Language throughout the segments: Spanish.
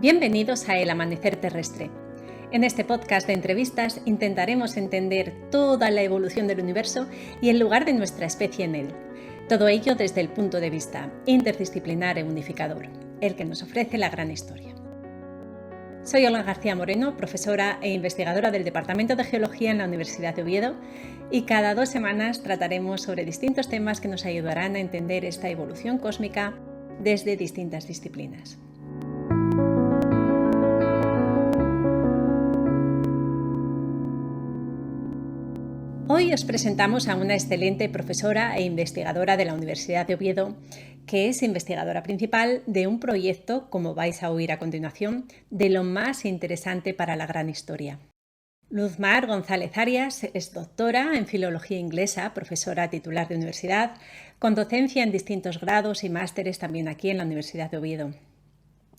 Bienvenidos a El Amanecer Terrestre. En este podcast de entrevistas intentaremos entender toda la evolución del universo y el lugar de nuestra especie en él. Todo ello desde el punto de vista interdisciplinar e unificador, el que nos ofrece la gran historia. Soy Olga García Moreno, profesora e investigadora del Departamento de Geología en la Universidad de Oviedo, y cada 2 semanas trataremos sobre distintos temas que nos ayudarán a entender esta evolución cósmica desde distintas disciplinas. Hoy os presentamos a una excelente profesora e investigadora de la Universidad de Oviedo, que es investigadora principal de un proyecto, como vais a oír a continuación, de lo más interesante para la gran historia. Luzmar González Arias es doctora en Filología Inglesa, profesora titular de universidad, con docencia en distintos grados y másteres también aquí en la Universidad de Oviedo.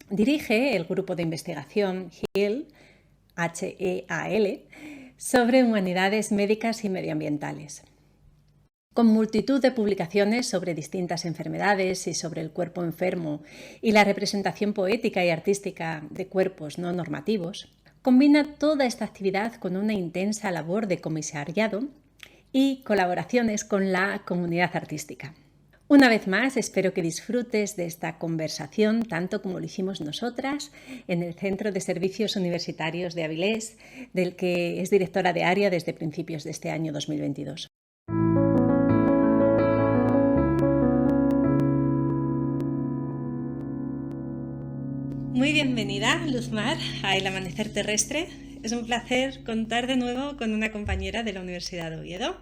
Dirige el grupo de investigación HEAL, H-E-A-L, sobre humanidades médicas y medioambientales. Con multitud de publicaciones sobre distintas enfermedades y sobre el cuerpo enfermo y la representación poética y artística de cuerpos no normativos, combina toda esta actividad con una intensa labor de comisariado y colaboraciones con la comunidad artística. Una vez más, espero que disfrutes de esta conversación tanto como lo hicimos nosotras en el Centro de Servicios Universitarios de Avilés, del que es directora de área desde principios de este año 2022. Muy bienvenida, Luzmar, a El Amanecer Terrestre. Es un placer contar de nuevo con una compañera de la Universidad de Oviedo,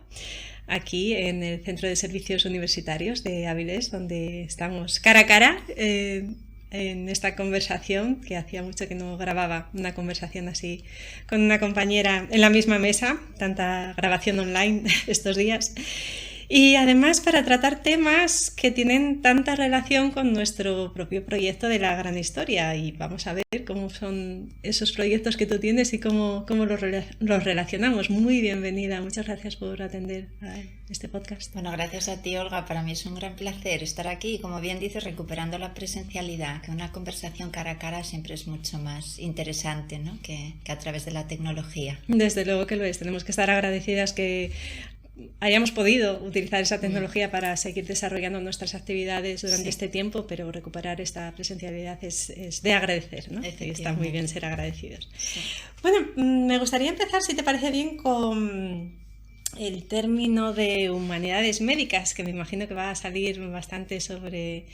aquí en el Centro de Servicios Universitarios de Avilés, donde estamos cara a cara en esta conversación, que hacía mucho que no grababa una conversación así con una compañera en la misma mesa, tanta grabación online estos días. Y además para tratar temas que tienen tanta relación con nuestro propio proyecto de la gran historia. Y vamos a ver cómo son esos proyectos que tú tienes y cómo los relacionamos. Muy bienvenida, muchas gracias por atender a este podcast. Bueno, gracias a ti, Olga. Para mí es un gran placer estar aquí y, como bien dices, recuperando la presencialidad, que una conversación cara a cara siempre es mucho más interesante, ¿no? que a través de la tecnología. Desde luego que lo es. Tenemos que estar agradecidas que hayamos podido utilizar esa tecnología para seguir desarrollando nuestras actividades durante este tiempo, pero recuperar esta presencialidad es de agradecer, ¿no? Y está muy bien ser agradecidos. Sí. Bueno, me gustaría empezar, si te parece bien, con el término de humanidades médicas, que me imagino que va a salir bastante sobre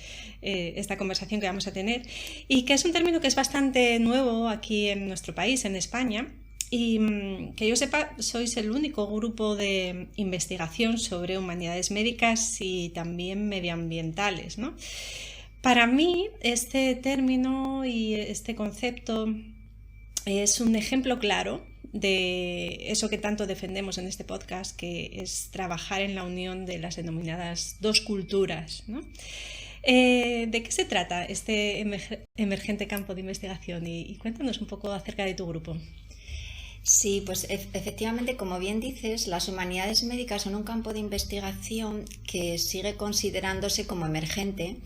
esta conversación que vamos a tener, y que es un término que es bastante nuevo aquí en nuestro país, en España. Y que yo sepa, sois el único grupo de investigación sobre humanidades médicas y también medioambientales, ¿no? Para mí, este término y este concepto es un ejemplo claro de eso que tanto defendemos en este podcast, que es trabajar en la unión de las denominadas dos culturas, ¿no? ¿De qué se trata este emergente campo de investigación? Y cuéntanos un poco acerca de tu grupo. Sí, pues efectivamente, como bien dices, las humanidades médicas son un campo de investigación que sigue considerándose como emergente.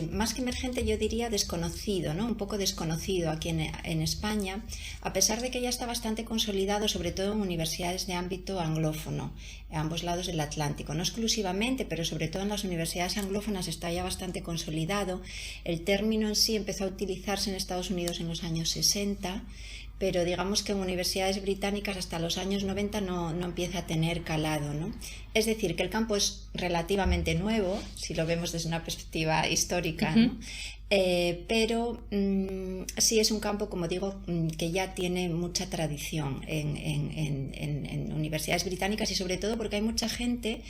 Más que emergente, yo diría desconocido, ¿no? Un poco desconocido aquí en España, a pesar de que ya está bastante consolidado, sobre todo en universidades de ámbito anglófono, a ambos lados del Atlántico. No exclusivamente, pero sobre todo en las universidades anglófonas está ya bastante consolidado. El término en sí empezó a utilizarse en Estados Unidos en los años 60, pero digamos que en universidades británicas hasta los años 90 no empieza a tener calado, ¿no? Es decir, que el campo es relativamente nuevo, si lo vemos desde una perspectiva histórica, ¿no? Pero sí es un campo, como digo, que ya tiene mucha tradición en universidades británicas, y sobre todo porque hay mucha gente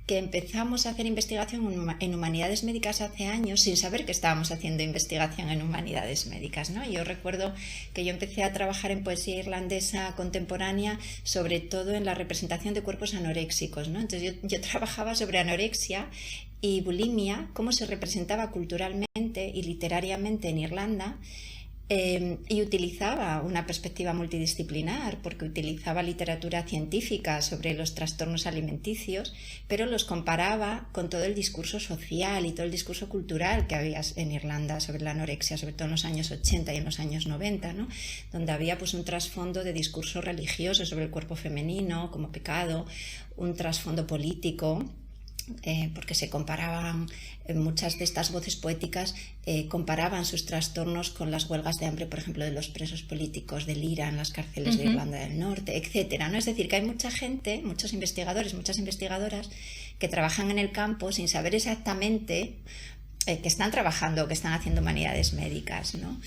que empezamos a hacer investigación en humanidades médicas hace años sin saber que estábamos haciendo investigación en humanidades médicas, ¿no? Yo recuerdo que yo empecé a trabajar en poesía irlandesa contemporánea, sobre todo en la representación de cuerpos anoréxicos, ¿no? Entonces yo trabajaba sobre anorexia y bulimia, cómo se representaba culturalmente y literariamente en Irlanda, y utilizaba una perspectiva multidisciplinar porque utilizaba literatura científica sobre los trastornos alimenticios, pero los comparaba con todo el discurso social y todo el discurso cultural que había en Irlanda sobre la anorexia, sobre todo en los años 80 y en los años 90, ¿no? Donde había pues un trasfondo de discurso religioso sobre el cuerpo femenino como pecado, un trasfondo político, porque se comparaban, muchas de estas voces poéticas comparaban sus trastornos con las huelgas de hambre, por ejemplo, de los presos políticos del IRA en las cárceles de Irlanda del Norte, etcétera, ¿no? Es decir, que hay mucha gente, muchos investigadores, muchas investigadoras que trabajan en el campo sin saber exactamente que están trabajando, que están haciendo humanidades médicas, ¿no?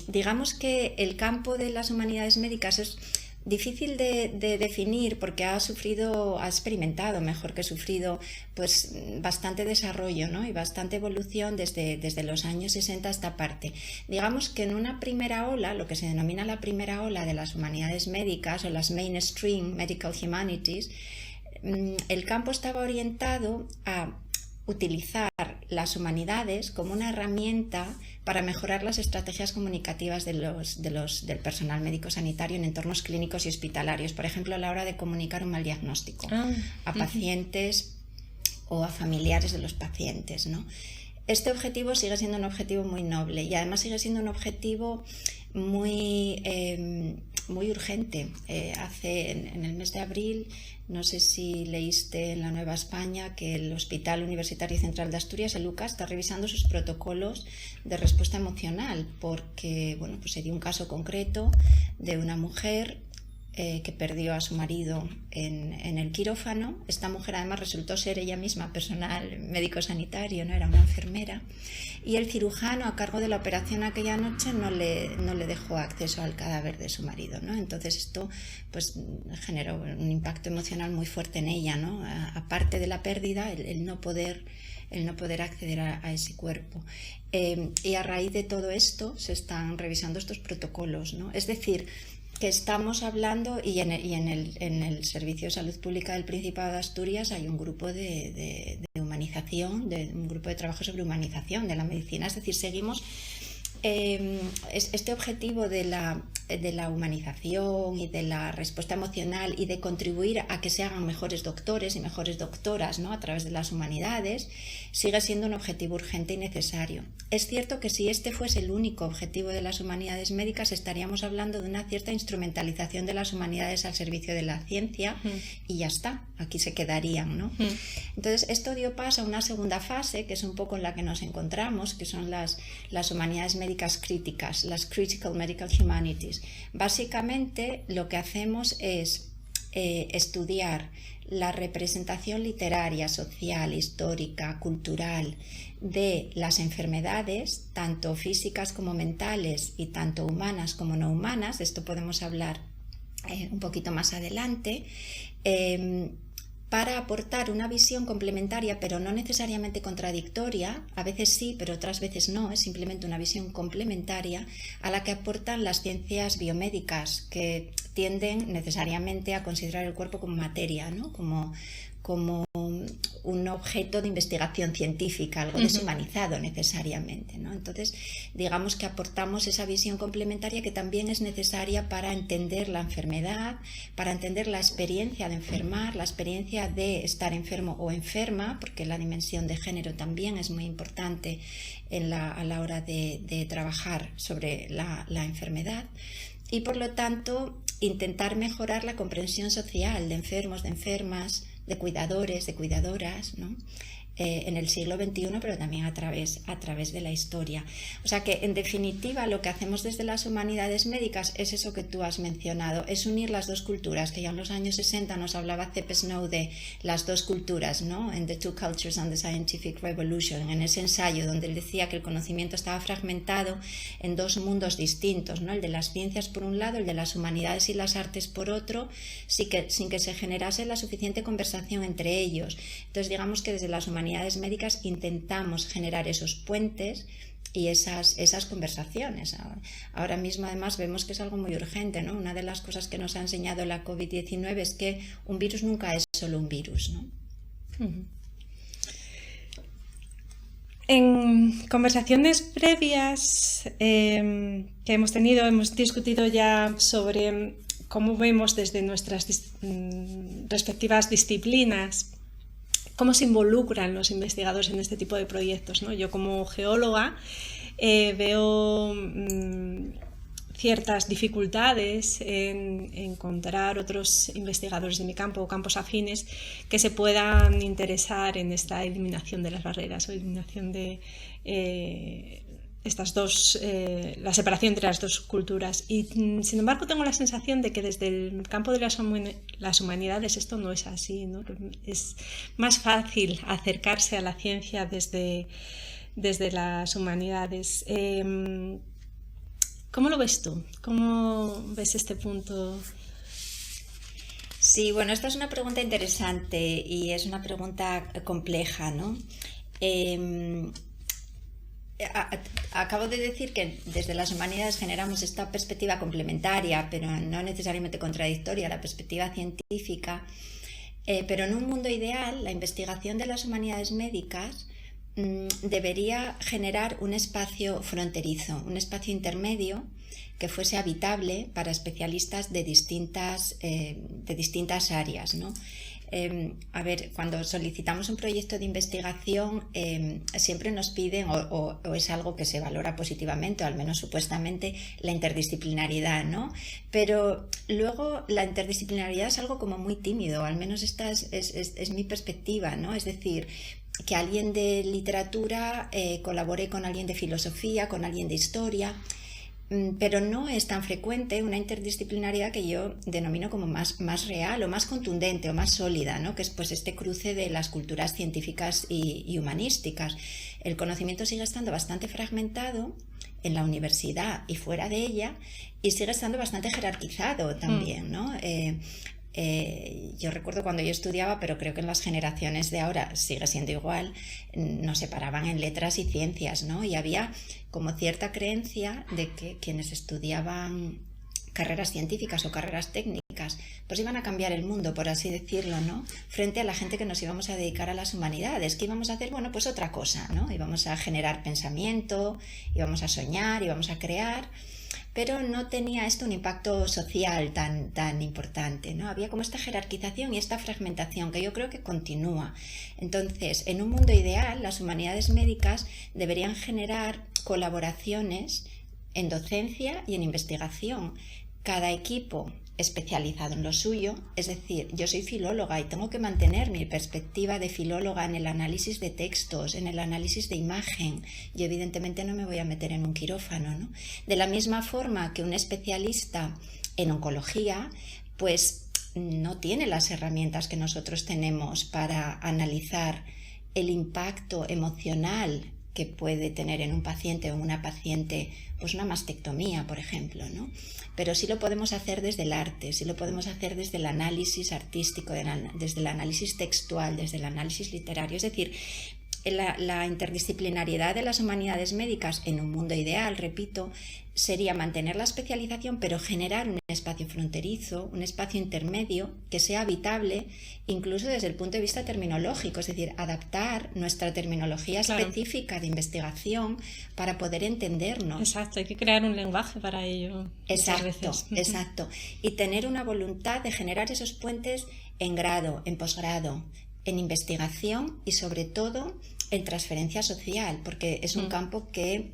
Digamos que el campo de las humanidades médicas es difícil de definir porque ha experimentado, mejor que sufrido, pues bastante desarrollo, ¿no? Y bastante evolución desde los años 60 a esta parte. Digamos que en una primera ola, lo que se denomina la primera ola de las humanidades médicas o las mainstream medical humanities, el campo estaba orientado a utilizar las humanidades como una herramienta para mejorar las estrategias comunicativas del personal médico sanitario en entornos clínicos y hospitalarios, por ejemplo, a la hora de comunicar un mal diagnóstico a pacientes o a familiares de los pacientes, ¿no? Este objetivo sigue siendo un objetivo muy noble y además sigue siendo un objetivo muy urgente. En el mes de abril, no sé si leíste en La Nueva España que el Hospital Universitario Central de Asturias, el UCA, está revisando sus protocolos de respuesta emocional porque pues se dio un caso concreto de una mujer que perdió a su marido en el quirófano. Esta mujer además resultó ser ella misma personal médico sanitario, no era una enfermera, y el cirujano a cargo de la operación aquella noche no le dejó acceso al cadáver de su marido, ¿no? Entonces esto pues generó un impacto emocional muy fuerte en ella, ¿no? Aparte de la pérdida, el no poder acceder a ese cuerpo. Y a raíz de todo esto se están revisando estos protocolos, ¿no? Es decir, que estamos hablando, y en el Servicio de Salud Pública del Principado de Asturias hay un grupo de humanización, un grupo de trabajo sobre humanización de la medicina, es decir, seguimos este objetivo de la humanización y de la respuesta emocional y de contribuir a que se hagan mejores doctores y mejores doctoras, ¿no? A través de las humanidades, sigue siendo un objetivo urgente y necesario. Es cierto que si este fuese el único objetivo de las humanidades médicas, estaríamos hablando de una cierta instrumentalización de las humanidades al servicio de la ciencia y ya está, aquí se quedarían, ¿no? Entonces esto dio paso a una segunda fase, que es un poco en la que nos encontramos, que son las humanidades médicas críticas, las Critical Medical Humanities. Básicamente lo que hacemos es estudiar la representación literaria, social, histórica, cultural de las enfermedades, tanto físicas como mentales y tanto humanas como no humanas. De esto podemos hablar un poquito más adelante, para aportar una visión complementaria, pero no necesariamente contradictoria, a veces sí, pero otras veces no, es simplemente una visión complementaria a la que aportan las ciencias biomédicas, que tienden necesariamente a considerar el cuerpo como materia, ¿no? Como un objeto de investigación científica, algo deshumanizado necesariamente, ¿no? Entonces, digamos que aportamos esa visión complementaria que también es necesaria para entender la enfermedad, para entender la experiencia de enfermar, la experiencia de estar enfermo o enferma, porque la dimensión de género también es muy importante a la hora de trabajar sobre la enfermedad. Y por lo tanto, intentar mejorar la comprensión social de enfermos, de enfermas, de cuidadores, de cuidadoras, ¿no? En el siglo XXI, pero también a través de la historia. O sea que, en definitiva, lo que hacemos desde las humanidades médicas es eso que tú has mencionado, es unir las dos culturas, que ya en los años 60 nos hablaba C.P. Snow de las dos culturas, ¿no? En The Two Cultures and the Scientific Revolution, en ese ensayo donde él decía que el conocimiento estaba fragmentado en dos mundos distintos, ¿no? El de las ciencias por un lado, el de las humanidades y las artes por otro, sin que se generase la suficiente conversación entre ellos. Entonces, digamos que desde las humanidades médicas intentamos generar esos puentes y esas conversaciones. Ahora mismo además vemos que es algo muy urgente, ¿no? Una de las cosas que nos ha enseñado la COVID-19 es que un virus nunca es solo un virus, ¿no? En conversaciones previas que hemos tenido, hemos discutido ya sobre cómo vemos desde nuestras respectivas disciplinas, cómo se involucran los investigadores en este tipo de proyectos, ¿no? Yo como geóloga veo ciertas dificultades en encontrar otros investigadores de mi campo o campos afines que se puedan interesar en esta eliminación de las barreras o eliminación de la separación entre las dos culturas. Y sin embargo tengo la sensación de que desde el campo de las humanidades esto no es así, ¿no? Es más fácil acercarse a la ciencia desde las humanidades. ¿Cómo lo ves tú? ¿Cómo ves este punto? Sí, bueno, esta es una pregunta interesante y es una pregunta compleja, ¿no? Acabo de decir que desde las humanidades generamos esta perspectiva complementaria, pero no necesariamente contradictoria, la perspectiva científica. Pero en un mundo ideal, la investigación de las humanidades médicas debería generar un espacio fronterizo, un espacio intermedio que fuese habitable para especialistas de distintas áreas, ¿no? A ver, cuando solicitamos un proyecto de investigación siempre nos piden, o es algo que se valora positivamente, o al menos supuestamente, la interdisciplinariedad, ¿no? Pero luego la interdisciplinariedad es algo como muy tímido, al menos esta es mi perspectiva, ¿no? Es decir, que alguien de literatura colabore con alguien de filosofía, con alguien de historia, pero no es tan frecuente una interdisciplinariedad que yo denomino como más real o más contundente o más sólida, ¿no? Que es pues este cruce de las culturas científicas y humanísticas. El conocimiento sigue estando bastante fragmentado en la universidad y fuera de ella, y sigue estando bastante jerarquizado también, ¿no? Yo recuerdo cuando yo estudiaba, pero creo que en las generaciones de ahora sigue siendo igual, nos separaban en letras y ciencias, ¿no? Y había como cierta creencia de que quienes estudiaban carreras científicas o carreras técnicas pues iban a cambiar el mundo, por así decirlo, ¿no? Frente a la gente que nos íbamos a dedicar a las humanidades, que íbamos a hacer, bueno, pues otra cosa, ¿no? Íbamos a generar pensamiento, íbamos a soñar, íbamos a crear, pero no tenía esto un impacto social tan importante, ¿no? Había como esta jerarquización y esta fragmentación que yo creo que continúa. Entonces, en un mundo ideal, las humanidades médicas deberían generar colaboraciones en docencia y en investigación. Cada equipo especializado en lo suyo, es decir, yo soy filóloga y tengo que mantener mi perspectiva de filóloga en el análisis de textos, en el análisis de imagen. Yo evidentemente no me voy a meter en un quirófano, ¿no? De la misma forma que un especialista en oncología, pues no tiene las herramientas que nosotros tenemos para analizar el impacto emocional que puede tener en un paciente o una paciente pues una mastectomía, por ejemplo, ¿no? Pero sí lo podemos hacer desde el arte, sí lo podemos hacer desde el análisis artístico, desde el análisis textual, desde el análisis literario. Es decir, la interdisciplinariedad de las humanidades médicas en un mundo ideal, repito, sería mantener la especialización, pero generar un espacio fronterizo, un espacio intermedio que sea habitable, incluso desde el punto de vista terminológico, es decir, adaptar nuestra terminología específica de investigación para poder entendernos. Exacto, hay que crear un lenguaje para ello. Exacto. Y tener una voluntad de generar esos puentes en grado, en posgrado, en investigación y sobre todo en transferencia social, porque es un campo que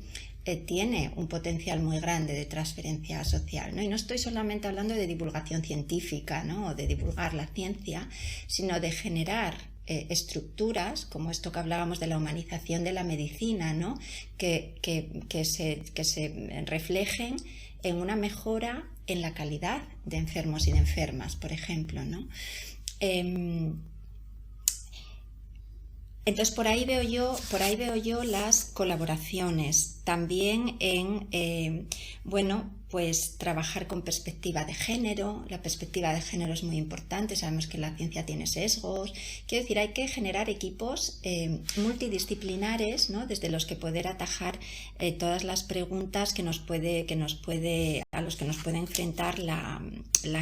tiene un potencial muy grande de transferencia social, ¿no? Y no estoy solamente hablando de divulgación científica, ¿no? O de divulgar la ciencia, sino de generar estructuras, como esto que hablábamos de la humanización de la medicina, ¿no? que se reflejen en una mejora en la calidad de enfermos y de enfermas, por ejemplo, ¿no? Entonces por ahí veo yo las colaboraciones, también en pues trabajar con perspectiva de género. La perspectiva de género es muy importante, sabemos que la ciencia tiene sesgos. Quiero decir, hay que generar equipos multidisciplinares, ¿no? Desde los que poder atajar todas las preguntas que nos puede a los que nos puede enfrentar la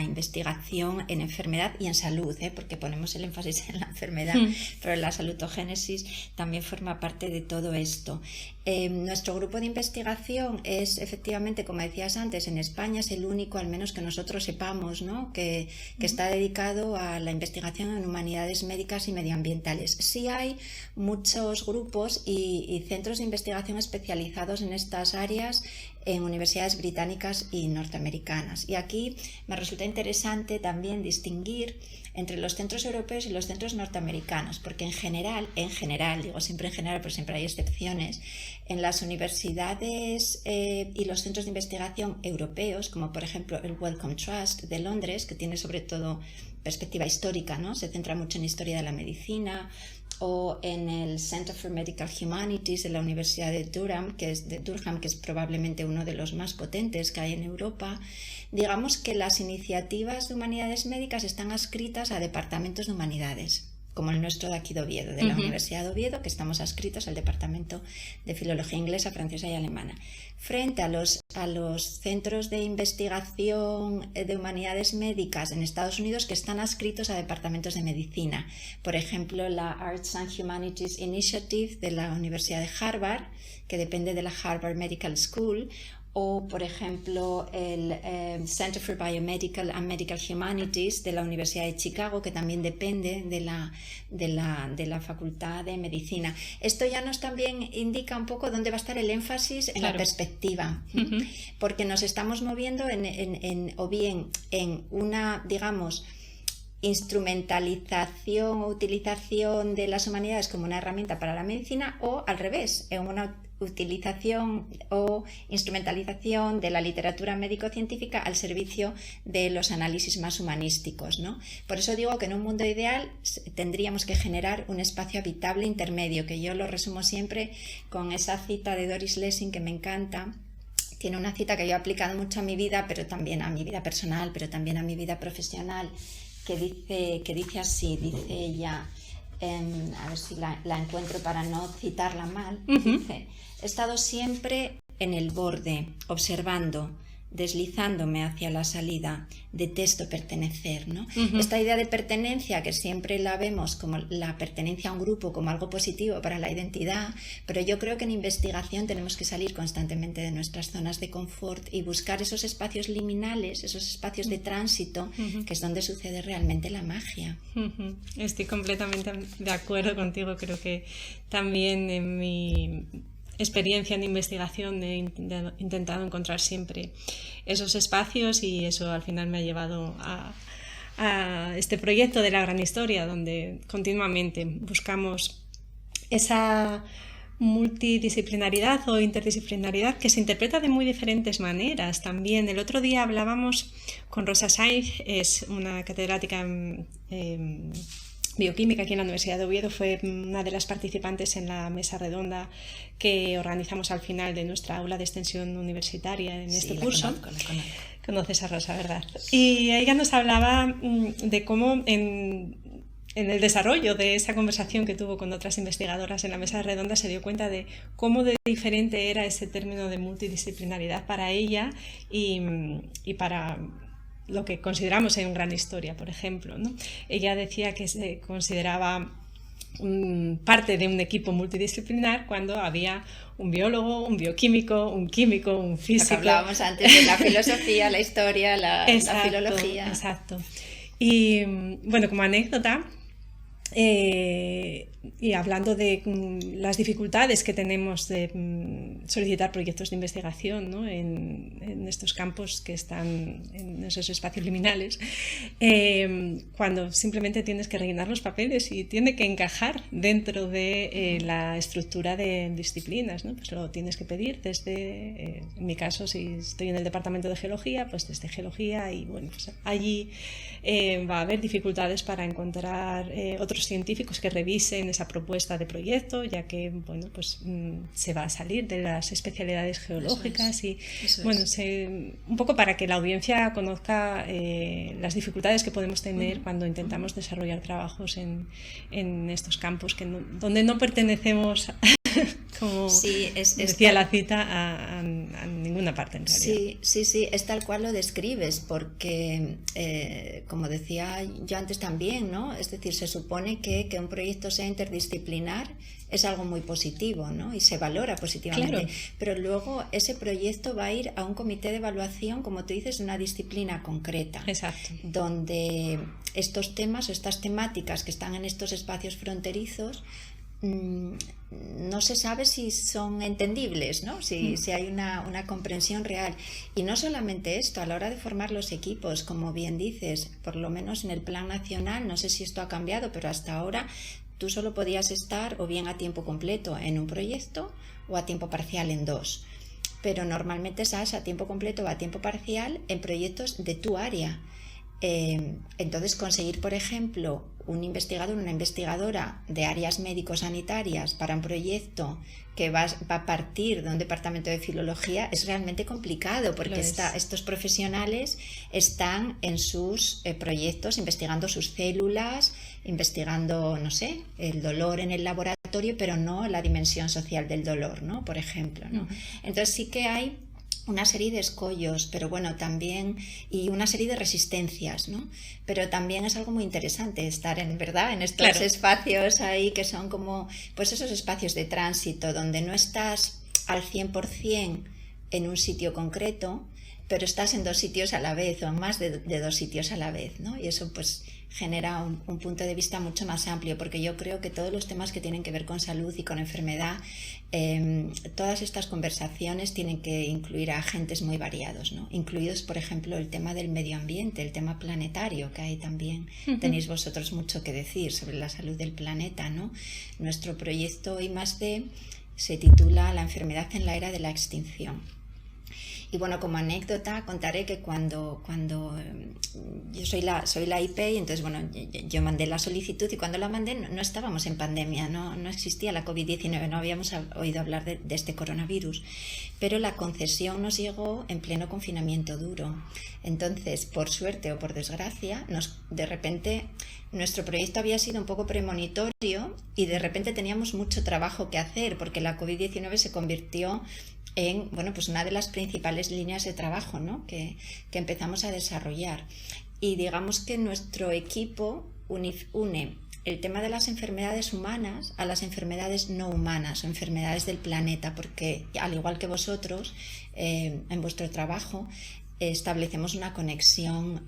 investigación en enfermedad y en salud, porque ponemos el énfasis en la enfermedad, pero la salutogénesis también forma parte de todo esto. Nuestro grupo de investigación es efectivamente, como decías antes, en España es el único, al menos que nosotros sepamos, ¿no? que está dedicado a la investigación en humanidades médicas y medioambientales. Sí hay muchos grupos y centros de investigación especializados en estas áreas en universidades británicas y norteamericanas. Y aquí me resulta interesante también distinguir entre los centros europeos y los centros norteamericanos, porque en general, digo siempre en general, pero siempre hay excepciones, en las universidades y los centros de investigación europeos, como por ejemplo el Wellcome Trust de Londres, que tiene sobre todo perspectiva histórica, ¿no? Se centra mucho en historia de la medicina, o en el Center for Medical Humanities de la Universidad de Durham, que es probablemente uno de los más potentes que hay en Europa. Digamos que las iniciativas de humanidades médicas están adscritas a departamentos de humanidades, como el nuestro de aquí de Oviedo, de la Universidad de Oviedo, que estamos adscritos al Departamento de Filología Inglesa, Francesa y Alemana. Frente a los centros de investigación de humanidades médicas en Estados Unidos que están adscritos a departamentos de medicina. Por ejemplo, la Arts and Humanities Initiative de la Universidad de Harvard, que depende de la Harvard Medical School, o por ejemplo el Center for Biomedical and Medical Humanities de la Universidad de Chicago, que también depende de la Facultad de Medicina. Esto ya nos también indica un poco dónde va a estar el énfasis en la perspectiva, porque nos estamos moviendo o bien en una, digamos, instrumentalización o utilización de las humanidades como una herramienta para la medicina, o al revés, en una utilización o instrumentalización de la literatura médico-científica al servicio de los análisis más humanísticos, ¿no? Por eso digo que en un mundo ideal tendríamos que generar un espacio habitable intermedio, que yo lo resumo siempre con esa cita de Doris Lessing que me encanta. Tiene una cita que yo he aplicado mucho a mi vida, pero también a mi vida personal, pero también a mi vida profesional, que dice así, dice ella, a ver si la encuentro para no citarla mal, dice: he estado siempre en el borde, observando, deslizándome hacia la salida, detesto pertenecer, ¿no? Esta idea de pertenencia, que siempre la vemos como la pertenencia a un grupo, como algo positivo para la identidad, pero yo creo que en investigación tenemos que salir constantemente de nuestras zonas de confort y buscar esos espacios liminales, esos espacios de tránsito, que es donde sucede realmente la magia. Estoy completamente de acuerdo contigo. Creo que también en mi experiencia en investigación he intentado encontrar siempre esos espacios, y eso al final me ha llevado a este proyecto de la gran historia, donde continuamente buscamos esa multidisciplinaridad o interdisciplinaridad que se interpreta de muy diferentes maneras. También el otro día hablábamos con Rosa Sainz, es una catedrática en bioquímica aquí en la Universidad de Oviedo, fue una de las participantes en la mesa redonda que organizamos al final de nuestra aula de extensión universitaria en este curso. La conozco. Conoces a Rosa, ¿verdad? Y ella nos hablaba de cómo en el desarrollo de esa conversación que tuvo con otras investigadoras en la mesa redonda se dio cuenta de cómo de diferente era ese término de multidisciplinaridad para ella y para lo que consideramos en gran historia, por ejemplo, ¿no? Ella decía que se consideraba parte de un equipo multidisciplinar cuando había un biólogo, un bioquímico, un químico, un físico. Lo que hablábamos antes de la filosofía, la historia, la filología. Exacto. Y bueno, como anécdota, y hablando de las dificultades que tenemos de solicitar proyectos de investigación, ¿no? en estos campos que están en esos espacios liminales, cuando simplemente tienes que rellenar los papeles y tiene que encajar dentro de la estructura de disciplinas, ¿no? Pues lo tienes que pedir desde, en mi caso, si estoy en el departamento de geología, pues desde geología, y bueno, pues allí va a haber dificultades para encontrar otros científicos que revisen esa propuesta de proyecto, ya que bueno, pues se va a salir de las especialidades geológicas. Un poco para que la audiencia conozca las dificultades que podemos tener cuando intentamos desarrollar trabajos en estos campos donde no pertenecemos como sí, decía la cita, a ninguna parte en realidad. Sí, es tal cual lo describes, porque como decía yo antes también, ¿no? Es decir, se supone que un proyecto sea interdisciplinar es algo muy positivo, ¿no? Y se valora positivamente. Claro. Pero luego ese proyecto va a ir a un comité de evaluación, como tú dices, de una disciplina concreta. Exacto. Donde estos temas o estas temáticas que están en estos espacios fronterizos no se sabe si son entendibles, ¿no? Si hay una comprensión real. Y no solamente esto, a la hora de formar los equipos, como bien dices, por lo menos en el plan nacional, no sé si esto ha cambiado, pero hasta ahora tú solo podías estar o bien a tiempo completo en un proyecto o a tiempo parcial en dos. Pero normalmente estás a tiempo completo o a tiempo parcial en proyectos de tu área. Entonces conseguir, por ejemplo, un investigador, una investigadora de áreas médico-sanitarias para un proyecto que va a partir de un departamento de filología es realmente complicado, porque estos profesionales están en sus proyectos investigando sus células, investigando, no sé, el dolor en el laboratorio, pero no la dimensión social del dolor, ¿no? Por ejemplo, ¿no? Entonces sí que hay una serie de escollos, pero bueno, también, y una serie de resistencias, ¿no? Pero también es algo muy interesante estar en estos espacios ahí que son como, pues esos espacios de tránsito donde no estás al 100% en un sitio concreto, pero estás en dos sitios a la vez o en más de dos sitios a la vez, ¿no? Y eso pues genera un punto de vista mucho más amplio, porque yo creo que todos los temas que tienen que ver con salud y con enfermedad, todas estas conversaciones tienen que incluir a agentes muy variados, ¿no? Incluidos, por ejemplo, el tema del medio ambiente, el tema planetario, que ahí también tenéis vosotros mucho que decir sobre la salud del planeta, ¿no? Nuestro proyecto I+D se titula La enfermedad en la era de la extinción. Y bueno, como anécdota contaré que cuando yo soy la IP, y entonces bueno, yo mandé la solicitud, y cuando la mandé no estábamos en pandemia, no existía la COVID-19, no habíamos oído hablar de este coronavirus, pero la concesión nos llegó en pleno confinamiento duro. Entonces, por suerte o por desgracia, de repente nuestro proyecto había sido un poco premonitorio y de repente teníamos mucho trabajo que hacer, porque la COVID-19 se convirtió en pues una de las principales líneas de trabajo, ¿no? que empezamos a desarrollar. Y digamos que nuestro equipo une el tema de las enfermedades humanas a las enfermedades no humanas o enfermedades del planeta, porque al igual que vosotros, en vuestro trabajo, establecemos una conexión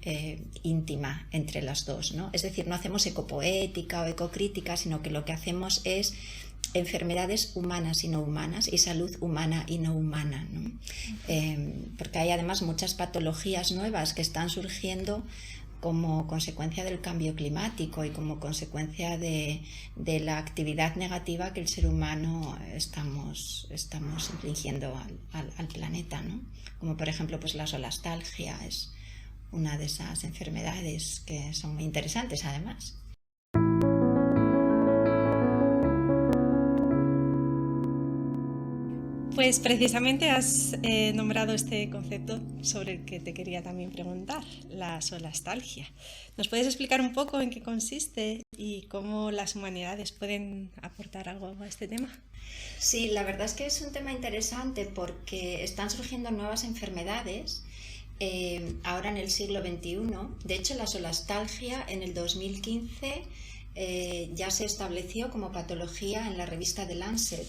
íntima entre las dos, ¿no? Es decir, no hacemos ecopoética o ecocrítica, sino que lo que hacemos es enfermedades humanas y no humanas y salud humana y no humana, ¿no? Porque hay además muchas patologías nuevas que están surgiendo como consecuencia del cambio climático y como consecuencia de la actividad negativa que el ser humano estamos infligiendo al planeta, ¿no? Como por ejemplo pues la solastalgia es una de esas enfermedades que son muy interesantes además. Pues precisamente has nombrado este concepto sobre el que te quería también preguntar, la solastalgia. ¿Nos puedes explicar un poco en qué consiste y cómo las humanidades pueden aportar algo a este tema? Sí, la verdad es que es un tema interesante porque están surgiendo nuevas enfermedades ahora en el siglo XXI. De hecho, la solastalgia en el 2015 ya se estableció como patología en la revista The Lancet.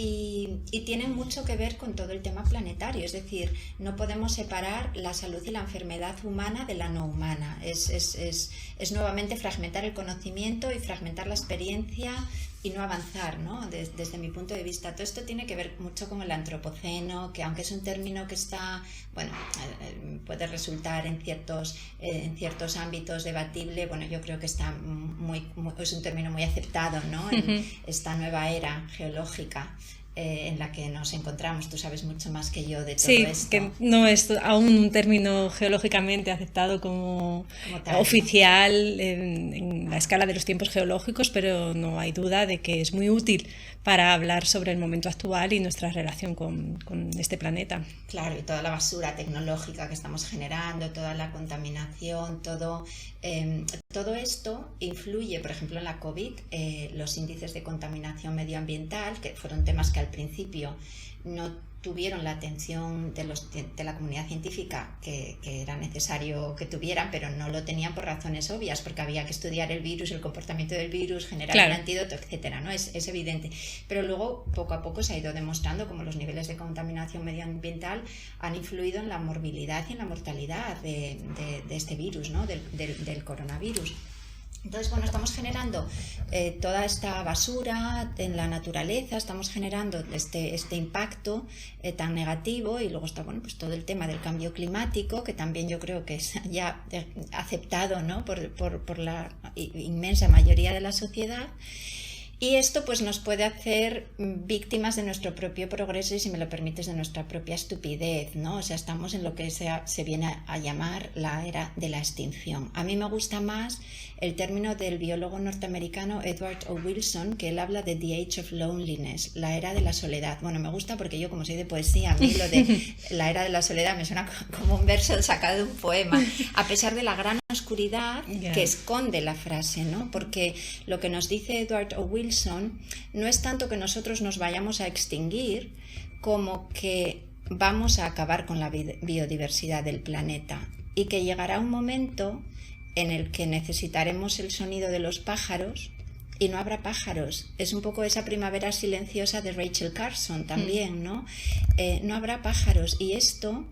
Y tienen mucho que ver con todo el tema planetario, es decir, no podemos separar la salud y la enfermedad humana de la no humana. Es nuevamente fragmentar el conocimiento y fragmentar la experiencia y no avanzar, ¿no? Desde mi punto de vista. Todo esto tiene que ver mucho con el antropoceno, que aunque es un término que está, puede resultar en ciertos ámbitos debatible, yo creo que está es un término muy aceptado, ¿no? En esta nueva era geológica en la que nos encontramos. Tú sabes mucho más que yo de todo esto. Sí, que no es aún un término geológicamente aceptado como oficial en la escala de los tiempos geológicos, pero no hay duda de que es muy útil para hablar sobre el momento actual y nuestra relación con este planeta. Claro, y toda la basura tecnológica que estamos generando, toda la contaminación, todo esto influye, por ejemplo, en la COVID, los índices de contaminación medioambiental, que fueron temas que al principio no tuvieron la atención de la comunidad científica que era necesario que tuvieran, pero no lo tenían por razones obvias, porque había que estudiar el virus, el comportamiento del virus, generar un antídoto, etcétera, ¿no? Es evidente. Pero luego, poco a poco, se ha ido demostrando cómo los niveles de contaminación medioambiental han influido en la morbilidad y en la mortalidad de este virus, ¿no? del coronavirus. Entonces, bueno, estamos generando toda esta basura en la naturaleza, estamos generando este impacto tan negativo, y luego está, bueno, pues todo el tema del cambio climático, que también yo creo que es ya aceptado, ¿no? por la inmensa mayoría de la sociedad. Y esto pues nos puede hacer víctimas de nuestro propio progreso y, si me lo permites, de nuestra propia estupidez, ¿no? O sea, estamos en lo que se viene a llamar la era de la extinción. A mí me gusta más el término del biólogo norteamericano Edward O. Wilson, que él habla de The Age of Loneliness, la era de la soledad. Bueno, me gusta porque yo, como soy de poesía, a mí lo de la era de la soledad me suena como un verso sacado de un poema, a pesar de la gran oscuridad que esconde la frase, ¿no? Porque lo que nos dice Edward O. Wilson no es tanto que nosotros nos vayamos a extinguir, como que vamos a acabar con la biodiversidad del planeta, y que llegará un momento en el que necesitaremos el sonido de los pájaros y no habrá pájaros. Es un poco esa primavera silenciosa de Rachel Carson también, ¿no? No habrá pájaros, y esto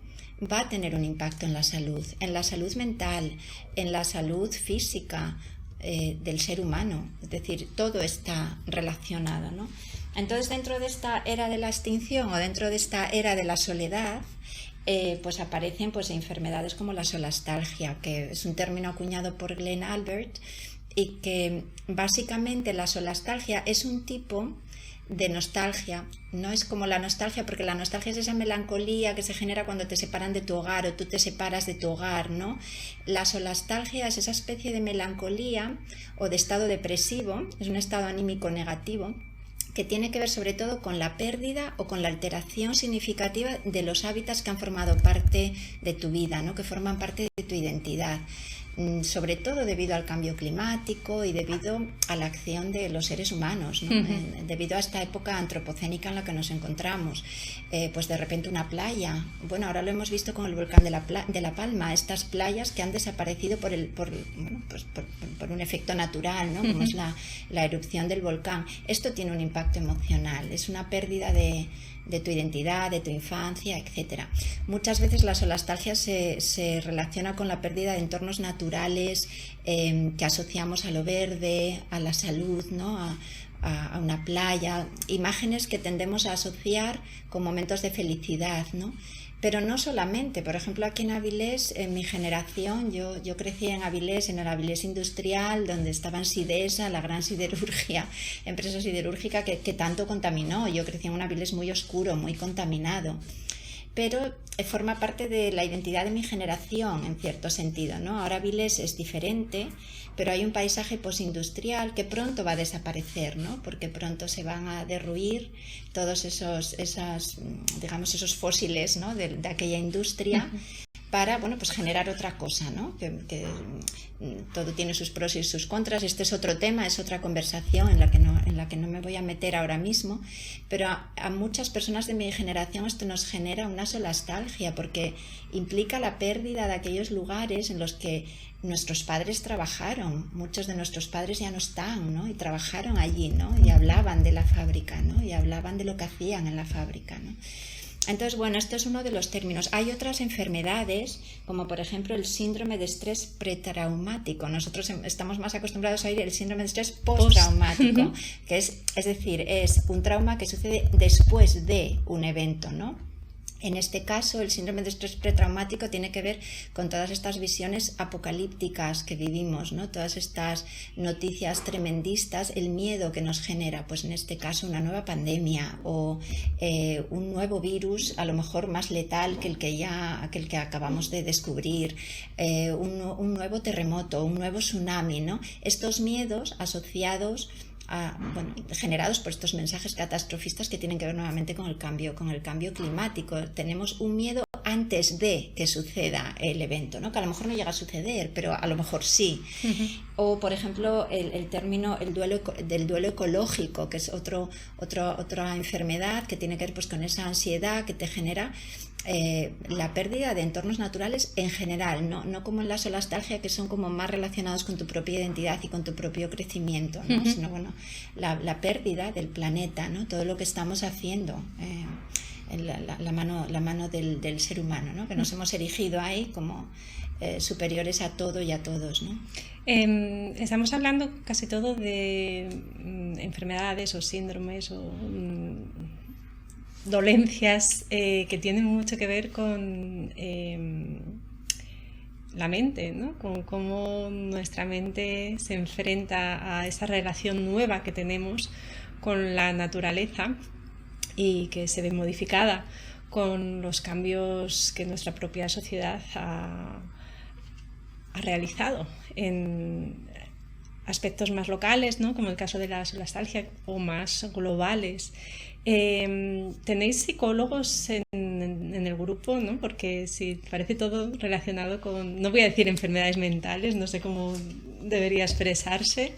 va a tener un impacto en la salud mental, en la salud física del ser humano. Es decir, todo está relacionado, ¿no? Entonces, dentro de esta era de la extinción, o dentro de esta era de la soledad, pues aparecen pues enfermedades como la solastalgia, que es un término acuñado por Glenn Albert, y que básicamente la solastalgia es un tipo de nostalgia. No es como la nostalgia, porque la nostalgia es esa melancolía que se genera cuando te separan de tu hogar o tú te separas de tu hogar, ¿no? La solastalgia es esa especie de melancolía o de estado depresivo, es un estado anímico negativo, que tiene que ver sobre todo con la pérdida o con la alteración significativa de los hábitats que han formado parte de tu vida, ¿no? Que forman parte de tu identidad, sobre todo debido al cambio climático y debido a la acción de los seres humanos, ¿no? Debido a esta época antropocénica en la que nos encontramos. Pues de repente una playa, bueno, ahora lo hemos visto con el volcán de la Palma, estas playas que han desaparecido por un efecto natural, ¿no? Como es la erupción del volcán. Esto tiene un impacto emocional, es una pérdida de tu identidad, de tu infancia, etc. Muchas veces la solastalgia se relaciona con la pérdida de entornos naturales que asociamos a lo verde, a la salud, ¿no? A una playa, imágenes que tendemos a asociar con momentos de felicidad, ¿no? Pero no solamente. Por ejemplo, aquí en Avilés, en mi generación, yo crecí en Avilés, en el Avilés industrial, donde estaban Sidesa, la gran siderurgia, empresa siderúrgica que tanto contaminó. Yo crecí en un Avilés muy oscuro, muy contaminado. Pero forma parte de la identidad de mi generación, en cierto sentido, ¿no? Ahora Avilés es diferente, pero hay un paisaje posindustrial que pronto va a desaparecer, ¿no? Porque pronto se van a derruir todos esos fósiles, ¿no? de aquella industria, para, bueno, pues generar otra cosa, ¿no? Que todo tiene sus pros y sus contras. Este es otro tema, es otra conversación en la que no me voy a meter ahora mismo, pero a muchas personas de mi generación esto nos genera una solastalgia, porque implica la pérdida de aquellos lugares en los que nuestros padres trabajaron. Muchos de nuestros padres ya no están, ¿no? Y trabajaron allí, ¿no? Y hablaban de la fábrica, ¿no? Y hablaban de lo que hacían en la fábrica, ¿no? Entonces, bueno, esto es uno de los términos. Hay otras enfermedades, como por ejemplo el síndrome de estrés pretraumático. Nosotros estamos más acostumbrados a oír el síndrome de estrés postraumático, que es decir, es un trauma que sucede después de un evento, ¿no? En este caso, el síndrome de estrés pretraumático tiene que ver con todas estas visiones apocalípticas que vivimos, ¿no? Todas estas noticias tremendistas, el miedo que nos genera, pues en este caso una nueva pandemia o un nuevo virus, a lo mejor más letal que el que acabamos de descubrir, un nuevo terremoto, un nuevo tsunami, ¿no? Estos miedos asociados generados por estos mensajes catastrofistas que tienen que ver nuevamente con el cambio climático. Tenemos un miedo antes de que suceda el evento, ¿no? Que a lo mejor no llega a suceder, pero a lo mejor sí. O, por ejemplo, el término del duelo ecológico, que es otra enfermedad que tiene que ver pues, con esa ansiedad que te genera la pérdida de entornos naturales en general, no como en la solastalgia, que son como más relacionados con tu propia identidad y con tu propio crecimiento, ¿no? Sino bueno, la pérdida del planeta, ¿no? Todo lo que estamos haciendo. La mano del ser humano, ¿no? Que nos hemos erigido ahí como superiores a todo y a todos, ¿no? Estamos hablando casi todo de enfermedades o síndromes o dolencias que tienen mucho que ver con la mente, ¿no? Con cómo nuestra mente se enfrenta a esa relación nueva que tenemos con la naturaleza y que se ve modificada con los cambios que nuestra propia sociedad ha realizado en aspectos más locales, ¿no? Como el caso de la solastalgia, o más globales. ¿Tenéis psicólogos en el grupo, ¿no? Porque si parece todo relacionado con, no voy a decir enfermedades mentales, no sé cómo debería expresarse,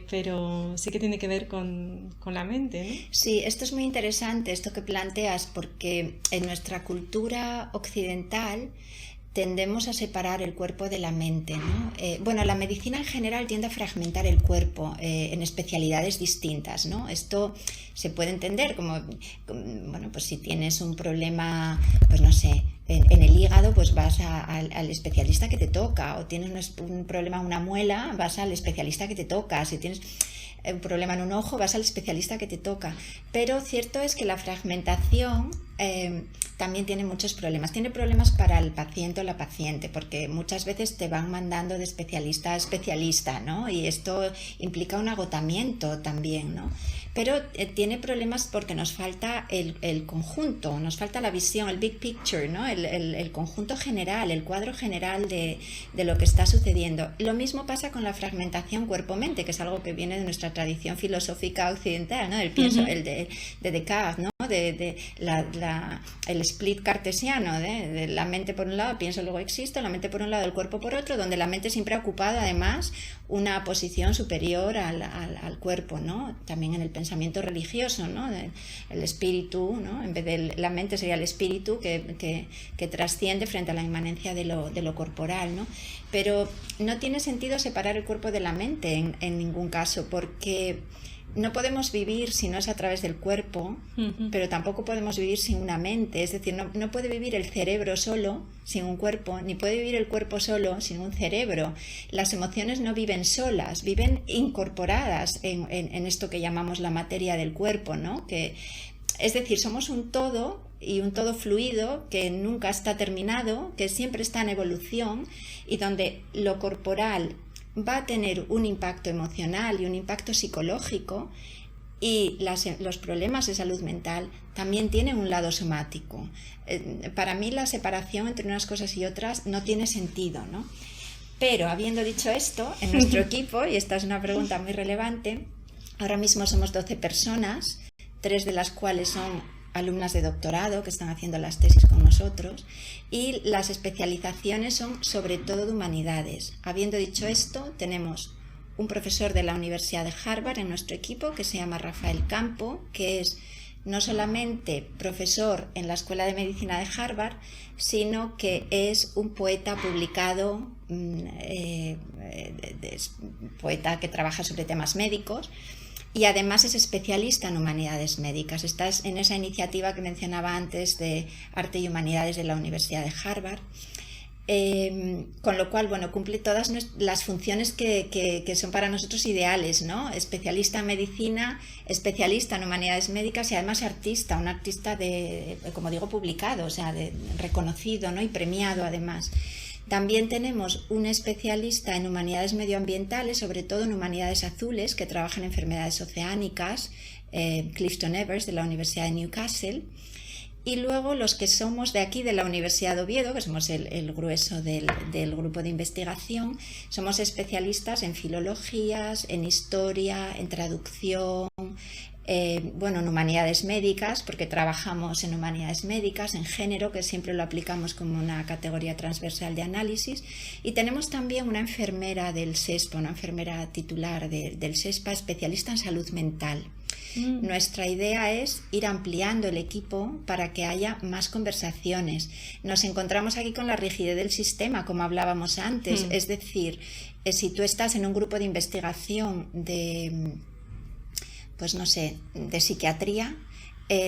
pero sí que tiene que ver con la mente, ¿no? Sí, esto es muy interesante, esto que planteas, porque en nuestra cultura occidental tendemos a separar el cuerpo de la mente, ¿no? Bueno, la medicina en general tiende a fragmentar el cuerpo en especialidades distintas, ¿no? Esto se puede entender como, bueno, pues si tienes un problema, pues no sé, en el hígado, pues vas al especialista que te toca, o tienes un problema en una muela, vas al especialista que te toca, si tienes un problema en un ojo, vas al especialista que te toca. Pero cierto es que la fragmentación también tiene muchos problemas. Tiene problemas para el paciente o la paciente, porque muchas veces te van mandando de especialista a especialista, ¿no? Y esto implica un agotamiento también, ¿no? Pero tiene problemas porque nos falta el conjunto, nos falta la visión, el big picture, ¿no? El conjunto general, el cuadro general de lo que está sucediendo. Lo mismo pasa con la fragmentación cuerpo-mente, que es algo que viene de nuestra tradición filosófica occidental, ¿no? El pienso, el de Descartes, ¿no? El split cartesiano, de la mente por un lado, pienso luego existo, la mente por un lado, el cuerpo por otro, donde la mente siempre ha ocupado además una posición superior al cuerpo, ¿no? También en el pensamiento religioso, ¿no? El espíritu, ¿no? En vez de la mente sería el espíritu que trasciende frente a la inmanencia de lo corporal, ¿no? Pero no tiene sentido separar el cuerpo de la mente en ningún caso, porque no podemos vivir si no es a través del cuerpo, pero tampoco podemos vivir sin una mente. Es decir, no puede vivir el cerebro solo sin un cuerpo, ni puede vivir el cuerpo solo sin un cerebro. Las emociones no viven solas, viven incorporadas en esto que llamamos la materia del cuerpo, ¿no? Es decir, somos un todo y un todo fluido que nunca está terminado, que siempre está en evolución y donde lo corporal va a tener un impacto emocional y un impacto psicológico, y los problemas de salud mental también tienen un lado somático. Para mí la separación entre unas cosas y otras no tiene sentido, ¿no? Pero habiendo dicho esto, en nuestro equipo, y esta es una pregunta muy relevante, ahora mismo somos 12 personas, 3 de las cuales son alumnas de doctorado que están haciendo las tesis con nosotros, y las especializaciones son sobre todo de humanidades. Habiendo dicho esto, tenemos un profesor de la Universidad de Harvard en nuestro equipo que se llama Rafael Campo, que es no solamente profesor en la Escuela de Medicina de Harvard, sino que es un poeta publicado, poeta que trabaja sobre temas médicos, y además es especialista en humanidades médicas. Está en esa iniciativa que mencionaba antes de Arte y Humanidades de la Universidad de Harvard. Con lo cual, bueno, cumple todas las funciones que son para nosotros ideales, ¿no? Especialista en medicina, especialista en humanidades médicas y además artista, un artista como digo, publicado, o sea, reconocido, ¿no? Y premiado además. También tenemos un especialista en humanidades medioambientales, sobre todo en humanidades azules, que trabaja en enfermedades oceánicas, Clifton Evers, de la Universidad de Newcastle. Y luego los que somos de aquí, de la Universidad de Oviedo, que somos el grueso del grupo de investigación, somos especialistas en filologías, en historia, en traducción, en humanidades médicas, porque trabajamos en humanidades médicas, en género, que siempre lo aplicamos como una categoría transversal de análisis, y tenemos también una enfermera del SESPA, una enfermera titular del SESPA, especialista en salud mental. Nuestra idea es ir ampliando el equipo para que haya más conversaciones. Nos encontramos aquí con la rigidez del sistema, como hablábamos antes, es decir, si tú estás en un grupo de investigación de psiquiatría,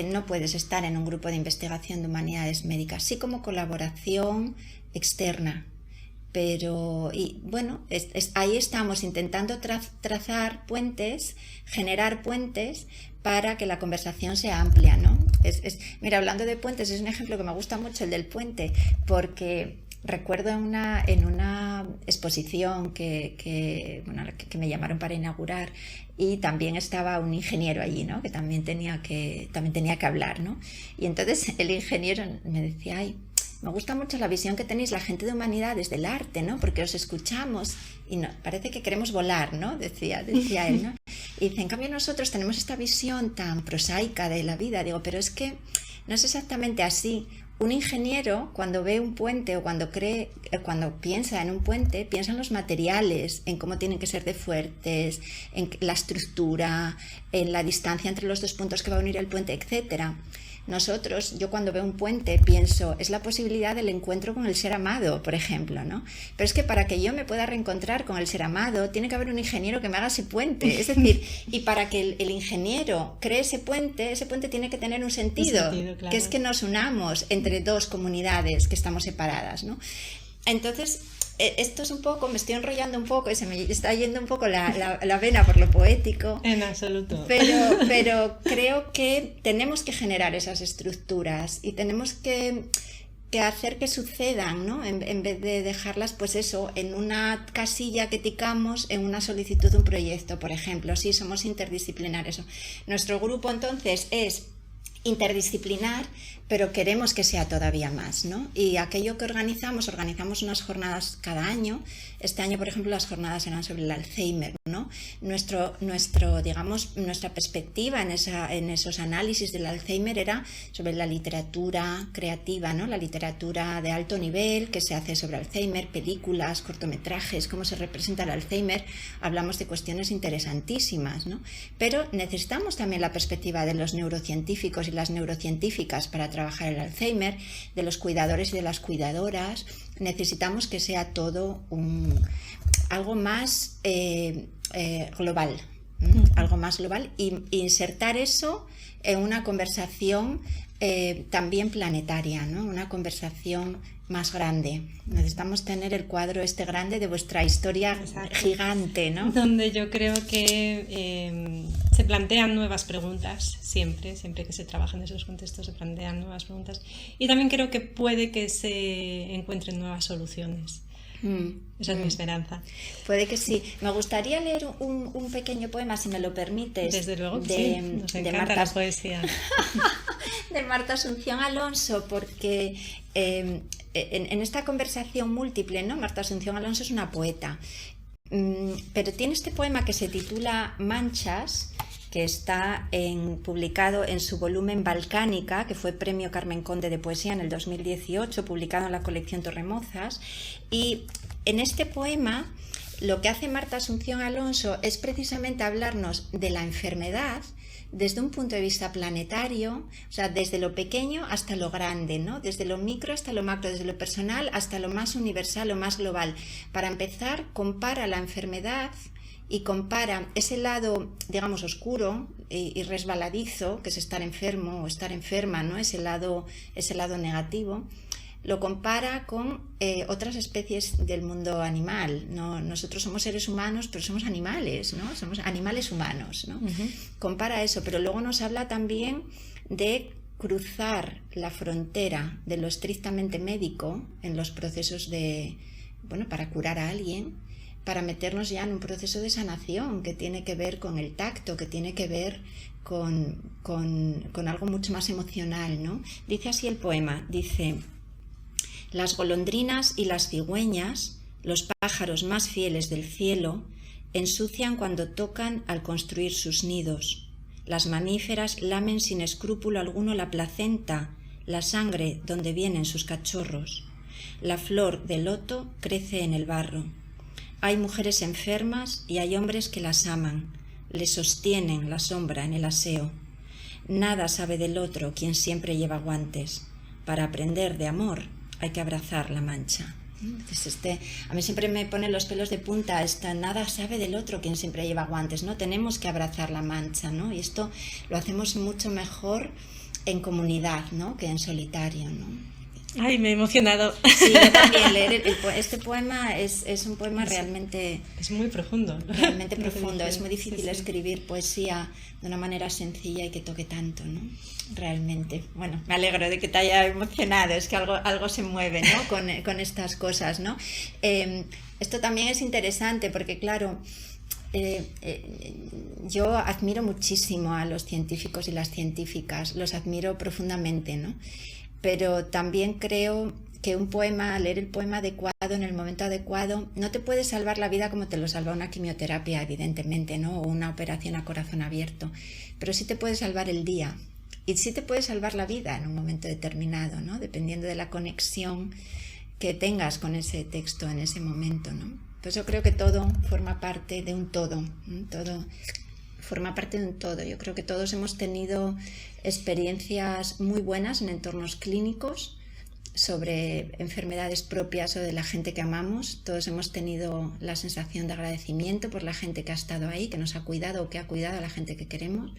no puedes estar en un grupo de investigación de humanidades médicas, sí como colaboración externa. Pero ahí estamos intentando trazar puentes, generar puentes para que la conversación sea amplia, ¿no? Mira, hablando de puentes, es un ejemplo que me gusta mucho, el del puente, porque recuerdo en una exposición que me llamaron para inaugurar, y también estaba un ingeniero allí, ¿no? Que también tenía que hablar, ¿no? Y entonces el ingeniero me decía, ay, me gusta mucho la visión que tenéis la gente de humanidades del arte, ¿no? Porque os escuchamos y parece que queremos volar, ¿no? Decía él, ¿no? Y dice, en cambio nosotros tenemos esta visión tan prosaica de la vida. Digo, pero es que no es exactamente así. Un ingeniero, cuando ve un puente o cuando piensa en un puente, piensa en los materiales, en cómo tienen que ser de fuertes, en la estructura, en la distancia entre los dos puntos que va a unir el puente, etcétera. Yo cuando veo un puente pienso, es la posibilidad del encuentro con el ser amado, por ejemplo, ¿no? Pero es que para que yo me pueda reencontrar con el ser amado, tiene que haber un ingeniero que me haga ese puente. Es decir, y para que el ingeniero cree ese puente tiene que tener un sentido, claro, que es que nos unamos entre dos comunidades que estamos separadas, ¿no? Entonces, esto es un poco, me estoy enrollando un poco y se me está yendo un poco la vena por lo poético. En absoluto. Pero creo que tenemos que generar esas estructuras y tenemos que hacer que sucedan, ¿no? En vez de dejarlas, pues eso, en una casilla que ticamos en una solicitud de un proyecto, por ejemplo. Sí, somos interdisciplinares. Nuestro grupo entonces es interdisciplinar, pero queremos que sea todavía más, ¿no? Y aquello que organizamos unas jornadas cada año. Este año, por ejemplo, las jornadas eran sobre el Alzheimer, ¿no? Nuestra perspectiva en esos análisis del Alzheimer era sobre la literatura creativa, ¿no? La literatura de alto nivel que se hace sobre Alzheimer, películas, cortometrajes, cómo se representa el Alzheimer. Hablamos de cuestiones interesantísimas, ¿no? Pero necesitamos también la perspectiva de los neurocientíficos y las neurocientíficas para trabajar el Alzheimer, de los cuidadores y de las cuidadoras. Necesitamos que sea todo algo más global, algo más global, y insertar eso en una conversación también planetaria, ¿no? Una conversación más grande. Necesitamos tener el cuadro grande de vuestra historia. Exacto. Gigante, ¿no? Donde yo creo que se plantean nuevas preguntas, siempre que se trabaja en esos contextos se plantean nuevas preguntas, y también creo que puede que se encuentren nuevas soluciones. Esa es mi esperanza. Puede que sí. Me gustaría leer un pequeño poema, si me lo permites. Desde luego que sí. Nos encanta la poesía. De Marta Asunción Alonso, porque en esta conversación múltiple, ¿no? Marta Asunción Alonso es una poeta, pero tiene este poema que se titula Manchas, que está publicado en su volumen Balcánica, que fue Premio Carmen Conde de Poesía en el 2018, publicado en la colección Torremozas. Y en este poema lo que hace Marta Asunción Alonso es precisamente hablarnos de la enfermedad desde un punto de vista planetario, o sea, desde lo pequeño hasta lo grande, ¿no? Desde lo micro hasta lo macro, desde lo personal hasta lo más universal, lo más global. Para empezar, compara la enfermedad y compara ese lado, digamos, oscuro y resbaladizo, que es estar enfermo o estar enferma, ¿no? Ese lado negativo, lo compara con otras especies del mundo animal, ¿no? Nosotros somos seres humanos, pero somos animales, ¿no? Somos animales humanos, ¿no? Compara eso, pero luego nos habla también de cruzar la frontera de lo estrictamente médico en los procesos para curar a alguien, para meternos ya en un proceso de sanación que tiene que ver con el tacto, que tiene que ver con algo mucho más emocional, ¿no? Dice así el poema, dice: las golondrinas y las cigüeñas, los pájaros más fieles del cielo, ensucian cuando tocan al construir sus nidos. Las mamíferas lamen sin escrúpulo alguno la placenta, la sangre donde vienen sus cachorros. La flor de loto crece en el barro. Hay mujeres enfermas y hay hombres que las aman, les sostienen la sombra en el aseo. Nada sabe del otro quien siempre lleva guantes. Para aprender de amor hay que abrazar la mancha. Entonces a mí siempre me pone los pelos de punta nada sabe del otro quien siempre lleva guantes, ¿no? Tenemos que abrazar la mancha, ¿no? Y esto lo hacemos mucho mejor en comunidad, ¿no? Que en solitario, ¿no? Ay, me he emocionado. Sí, yo también leer este poema es un poema realmente... Es muy profundo. Realmente profundo. Es muy difícil escribir poesía de una manera sencilla y que toque tanto, ¿no? Realmente. Bueno, me alegro de que te haya emocionado. Es que algo se mueve, ¿no? Con estas cosas, ¿no? Esto también es interesante porque, claro... yo admiro muchísimo a los científicos y las científicas. Los admiro profundamente, ¿no? Pero también creo que leer el poema adecuado en el momento adecuado, no te puede salvar la vida como te lo salva una quimioterapia, evidentemente, ¿no? O una operación a corazón abierto, pero sí te puede salvar el día y sí te puede salvar la vida en un momento determinado, ¿no? Dependiendo de la conexión que tengas con ese texto en ese momento, ¿no? Pues yo creo que todo forma parte de un todo, ¿no? Todo forma parte de un todo. Yo creo que todos hemos tenido experiencias muy buenas en entornos clínicos sobre enfermedades propias o de la gente que amamos. Todos hemos tenido la sensación de agradecimiento por la gente que ha estado ahí, que nos ha cuidado o que ha cuidado a la gente que queremos.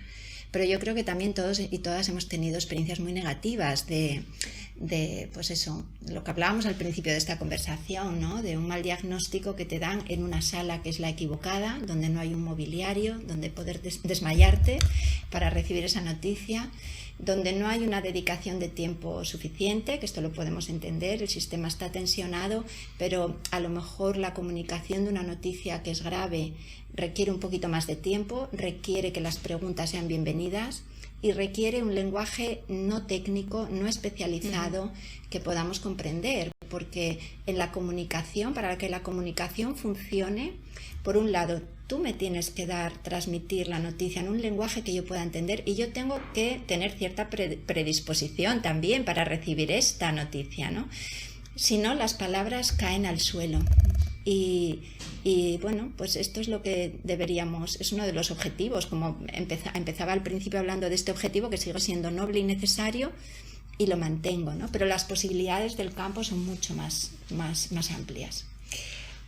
Pero yo creo que también todos y todas hemos tenido experiencias muy negativas de pues eso, lo que hablábamos al principio de esta conversación, ¿no? De un mal diagnóstico que te dan en una sala que es la equivocada, donde no hay un mobiliario, donde poder desmayarte para recibir esa noticia, donde no hay una dedicación de tiempo suficiente, que esto lo podemos entender, el sistema está tensionado, pero a lo mejor la comunicación de una noticia que es grave requiere un poquito más de tiempo, requiere que las preguntas sean bienvenidas y requiere un lenguaje no técnico, no especializado, que podamos comprender, porque en la comunicación, para que la comunicación funcione, por un lado, tú me tienes que transmitir la noticia en un lenguaje que yo pueda entender y yo tengo que tener cierta predisposición también para recibir esta noticia, ¿no? Si no, las palabras caen al suelo. Y bueno, pues esto es lo que es uno de los objetivos, como empezaba al principio hablando de este objetivo que sigue siendo noble y necesario y lo mantengo, ¿no? Pero las posibilidades del campo son mucho más amplias.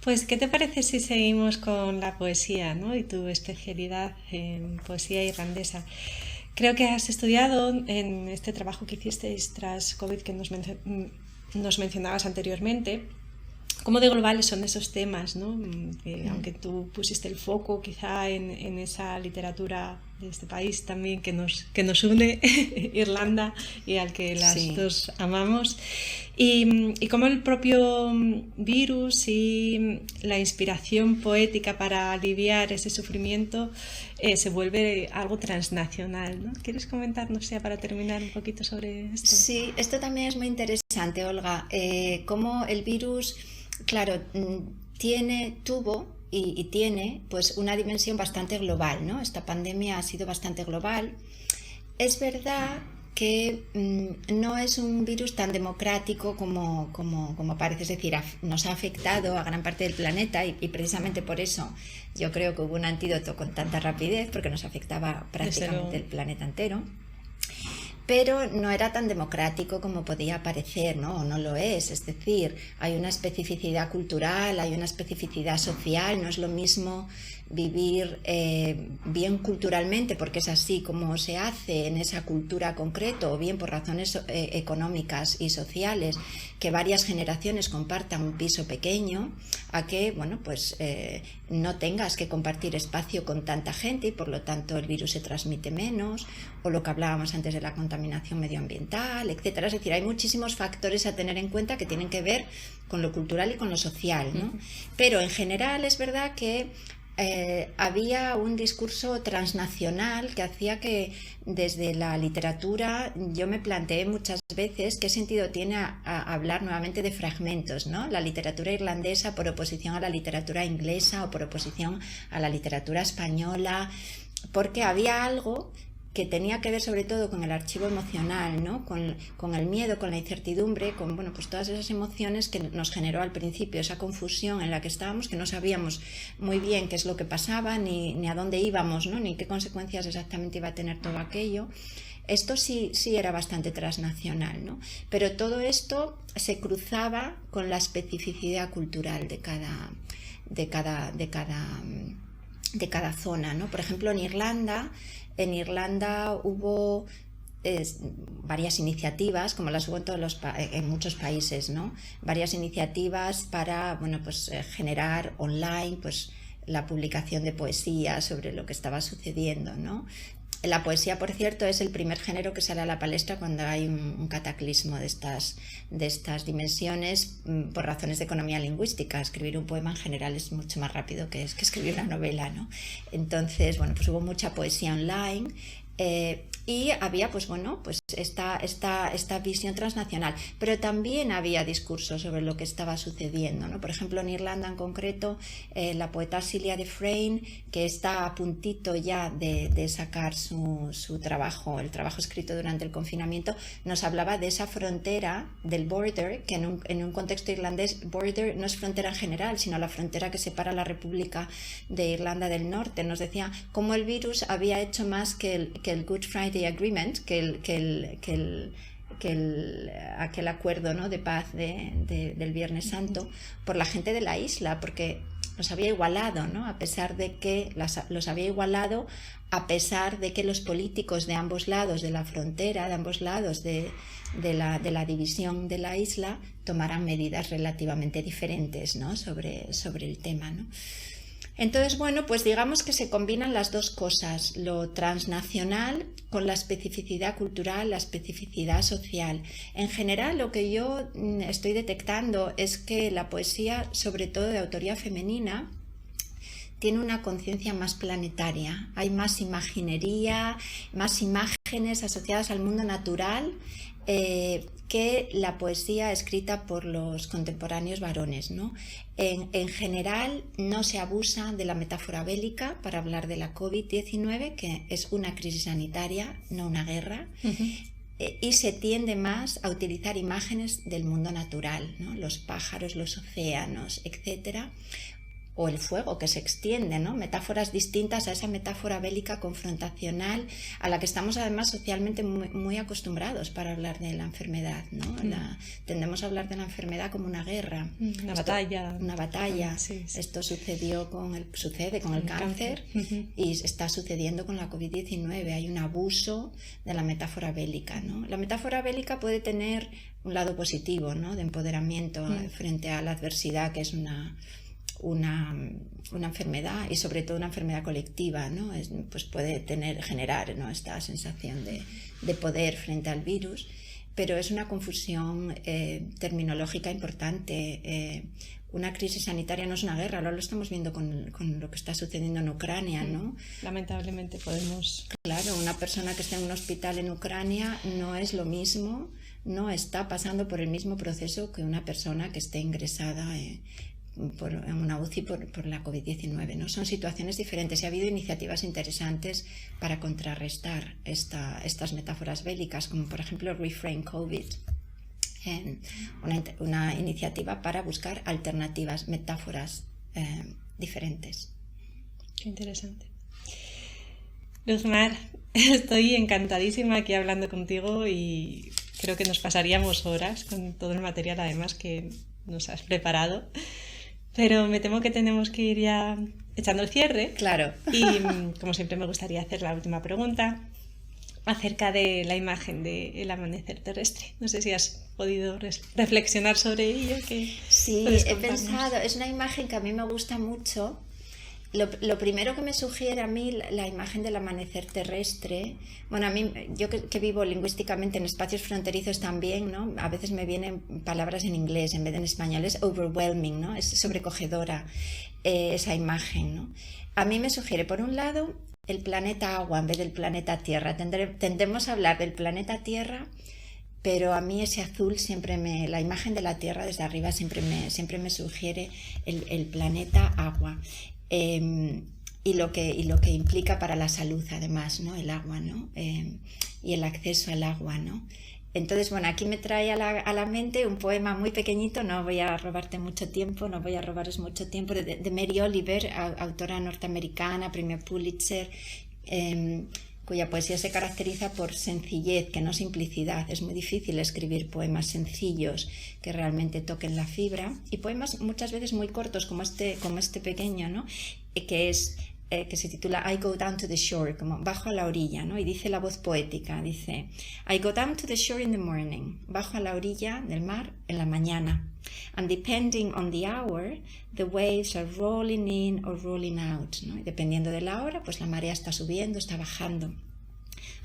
Pues, ¿qué te parece si seguimos con la poesía, ¿no? Y tu especialidad en poesía irlandesa? Creo que has estudiado en este trabajo que hicisteis tras COVID que nos mencionabas anteriormente. ¿Cómo de globales son esos temas, ¿no? Que, aunque tú pusiste el foco quizá en esa literatura de este país también que nos une, Irlanda, y al que las dos amamos, y cómo el propio virus y la inspiración poética para aliviar ese sufrimiento se vuelve algo transnacional, ¿no? ¿Quieres comentar, no sé, para terminar un poquito sobre esto? Sí, esto también es muy interesante, Olga, cómo el virus... Claro, tuvo y tiene pues una dimensión bastante global, ¿no? Esta pandemia ha sido bastante global. Es verdad que no es un virus tan democrático como parece, es decir, nos ha afectado a gran parte del planeta y precisamente por eso yo creo que hubo un antídoto con tanta rapidez, porque nos afectaba prácticamente el planeta entero. Pero no era tan democrático como podía parecer, ¿no? O no lo es. Es decir, hay una especificidad cultural, hay una especificidad social. No es lo mismo vivir bien culturalmente, porque es así como se hace en esa cultura concreto, o bien por razones económicas y sociales, que varias generaciones compartan un piso pequeño, a que, bueno, pues no tengas que compartir espacio con tanta gente y por lo tanto el virus se transmite menos, o lo que hablábamos antes de la contaminación medioambiental, etcétera. Es decir, hay muchísimos factores a tener en cuenta que tienen que ver con lo cultural y con lo social, ¿no? Pero en general es verdad que había un discurso transnacional que hacía que desde la literatura yo me planteé muchas veces qué sentido tiene hablar nuevamente de fragmentos, ¿no? La literatura irlandesa por oposición a la literatura inglesa o por oposición a la literatura española, porque había algo que tenía que ver sobre todo con el archivo emocional, ¿no? Con el miedo, con la incertidumbre, con pues todas esas emociones que nos generó al principio, esa confusión en la que estábamos, que no sabíamos muy bien qué es lo que pasaba, ni a dónde íbamos, ¿no? Ni qué consecuencias exactamente iba a tener todo aquello. Esto sí era bastante transnacional, ¿no? Pero todo esto se cruzaba con la especificidad cultural de cada zona, ¿no? Por ejemplo, en Irlanda hubo varias iniciativas, como las hubo en muchos países, ¿no? Varias iniciativas para generar online la publicación de poesía sobre lo que estaba sucediendo, ¿no? La poesía, por cierto, es el primer género que sale a la palestra cuando hay un cataclismo de estas dimensiones por razones de economía lingüística. Escribir un poema en general es mucho más rápido que escribir una novela, ¿no? Entonces, hubo mucha poesía online. Y había esta visión transnacional, pero también había discursos sobre lo que estaba sucediendo, ¿no? Por ejemplo, en Irlanda en concreto, la poeta Cilia de Freyne, que está a puntito ya de sacar su trabajo, el trabajo escrito durante el confinamiento, nos hablaba de esa frontera del border, que en un contexto irlandés, border no es frontera en general, sino la frontera que separa la República de Irlanda del Norte. Nos decía cómo el virus había hecho más que el Good Friday Agreement, aquel acuerdo, ¿no?, de paz del Viernes Santo, por la gente de la isla, porque los había igualado, ¿no? A pesar de que los había igualado, a pesar de que los políticos de ambos lados de la frontera, de ambos lados de la división de la isla, tomaran medidas relativamente diferentes, ¿no?, sobre el tema, ¿no? Entonces, digamos que se combinan las dos cosas, lo transnacional con la especificidad cultural, la especificidad social. En general, lo que yo estoy detectando es que la poesía, sobre todo de autoría femenina, tiene una conciencia más planetaria. Hay más imaginería, más imágenes asociadas al mundo natural que la poesía escrita por los contemporáneos varones, ¿no? En general no se abusa de la metáfora bélica para hablar de la COVID-19, que es una crisis sanitaria, no una guerra. Y se tiende más a utilizar imágenes del mundo natural, ¿no? Los pájaros, los océanos, etcétera, o el fuego que se extiende, ¿no? Metáforas distintas a esa metáfora bélica confrontacional a la que estamos además socialmente muy, muy acostumbrados para hablar de la enfermedad, ¿no? Tendemos a hablar de la enfermedad como una guerra, una batalla. Sí. Esto sucede con el cáncer. Y está sucediendo con la COVID-19. Hay un abuso de la metáfora bélica, ¿no? La metáfora bélica puede tener un lado positivo, ¿no?, de empoderamiento frente a la adversidad, que es una enfermedad, y sobre todo una enfermedad colectiva, ¿no? Puede generar, ¿no?, esta sensación de poder frente al virus, pero es una confusión terminológica importante. Una crisis sanitaria no es una guerra, ahora lo estamos viendo con lo que está sucediendo en Ucrania, ¿no? Lamentablemente podemos... Claro, una persona que está en un hospital en Ucrania no es lo mismo, no está pasando por el mismo proceso que una persona que esté ingresada en una UCI por la COVID-19, ¿no? Son situaciones diferentes y ha habido iniciativas interesantes para contrarrestar estas metáforas bélicas, como por ejemplo Reframe COVID, una iniciativa para buscar alternativas, metáforas diferentes. Qué interesante. Luzmar, estoy encantadísima aquí hablando contigo y creo que nos pasaríamos horas con todo el material además que nos has preparado. Pero me temo que tenemos que ir ya echando el cierre. Claro. Y como siempre me gustaría hacer la última pregunta acerca de la imagen del amanecer terrestre. No sé si has podido reflexionar sobre ello. Sí, he pensado, es una imagen que a mí me gusta mucho Lo primero que me sugiere a mí la imagen del amanecer terrestre, bueno, a mí, yo que vivo lingüísticamente en espacios fronterizos también, ¿no? A veces me vienen palabras en inglés en vez de en español, es overwhelming, ¿no? Es sobrecogedora esa imagen, ¿no? A mí me sugiere, por un lado, el planeta agua en vez del planeta tierra. Tendemos a hablar del planeta tierra, pero a mí ese azul la imagen de la tierra desde arriba siempre me sugiere el planeta agua. Y lo que implica para la salud además, ¿no? El agua, ¿no? Y el acceso al agua, ¿no? Entonces, bueno, aquí me trae a la mente un poema muy pequeñito, no voy a robaros mucho tiempo, de Mary Oliver, autora norteamericana, premio Pulitzer, cuya poesía se caracteriza por sencillez, que no simplicidad. Es muy difícil escribir poemas sencillos que realmente toquen la fibra, y poemas muchas veces muy cortos como este pequeño, ¿no? Que se titula I Go Down to the Shore, como bajo a la orilla, ¿no? Y dice la voz poética, dice I go down to the shore in the morning, bajo a la orilla del mar en la mañana, and depending on the hour, the waves are rolling in or rolling out, ¿no? Y dependiendo de la hora, pues la marea está subiendo, está bajando.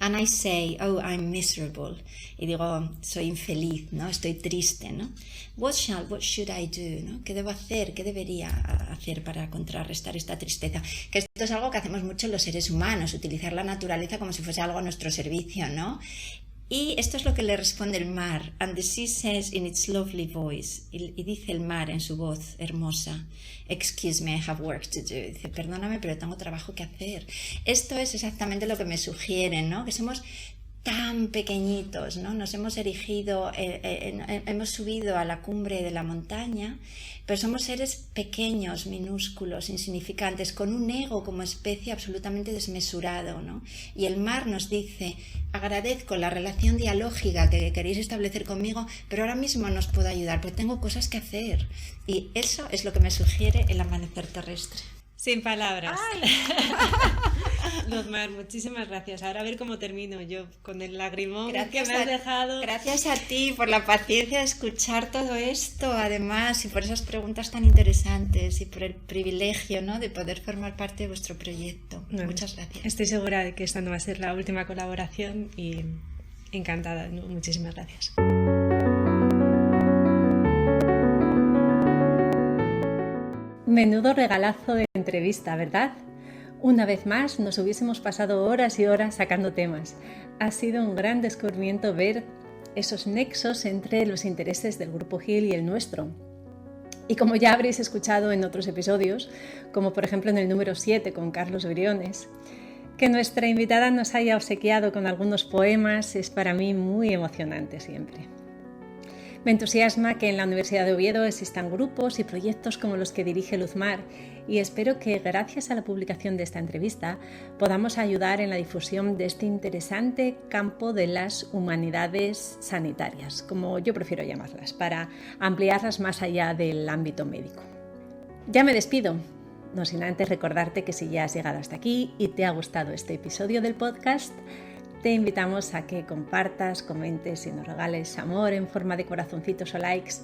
And I say, oh, I'm miserable. Y digo, soy infeliz, ¿no? Estoy triste, ¿no? What should I do, ¿no? ¿Qué debo hacer? ¿Qué debería hacer para contrarrestar esta tristeza? Que esto es algo que hacemos mucho los seres humanos, utilizar la naturaleza como si fuese algo a nuestro servicio, ¿no? Y esto es lo que le responde el mar. And the sea says in its lovely voice, y dice el mar en su voz hermosa, excuse me, I have work to do. Dice, perdóname, pero tengo trabajo que hacer. Esto es exactamente lo que me sugieren, ¿no? Que somos tan pequeñitos, ¿no? Nos hemos erigido, hemos subido a la cumbre de la montaña, pero somos seres pequeños, minúsculos, insignificantes, con un ego como especie absolutamente desmesurado, ¿no? Y el mar nos dice, agradezco la relación dialógica que queréis establecer conmigo, pero ahora mismo no os puedo ayudar, porque tengo cosas que hacer. Y eso es lo que me sugiere el amanecer terrestre. Sin palabras. Luzmar, muchísimas gracias. Ahora a ver cómo termino yo con el lagrimón que me has dejado. Gracias a ti por la paciencia de escuchar todo esto, además, y por esas preguntas tan interesantes y por el privilegio, ¿no?, de poder formar parte de vuestro proyecto. Bueno, muchas gracias. Estoy segura de que esta no va a ser la última colaboración y encantada. Muchísimas gracias. Menudo regalazo de entrevista, ¿verdad? Una vez más nos hubiésemos pasado horas y horas sacando temas. Ha sido un gran descubrimiento ver esos nexos entre los intereses del Grupo Gil y el nuestro. Y como ya habréis escuchado en otros episodios, como por ejemplo en el número 7 con Carlos Briones, que nuestra invitada nos haya obsequiado con algunos poemas es para mí muy emocionante siempre. Me entusiasma que en la Universidad de Oviedo existan grupos y proyectos como los que dirige Luzmar, y espero que gracias a la publicación de esta entrevista podamos ayudar en la difusión de este interesante campo de las humanidades sanitarias, como yo prefiero llamarlas, para ampliarlas más allá del ámbito médico. Ya me despido, no sin antes recordarte que si ya has llegado hasta aquí y te ha gustado este episodio del podcast, te invitamos a que compartas, comentes y nos regales amor en forma de corazoncitos o likes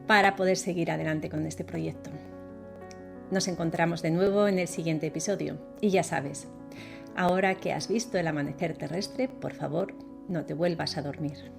para poder seguir adelante con este proyecto. Nos encontramos de nuevo en el siguiente episodio y ya sabes, ahora que has visto el amanecer terrestre, por favor, no te vuelvas a dormir.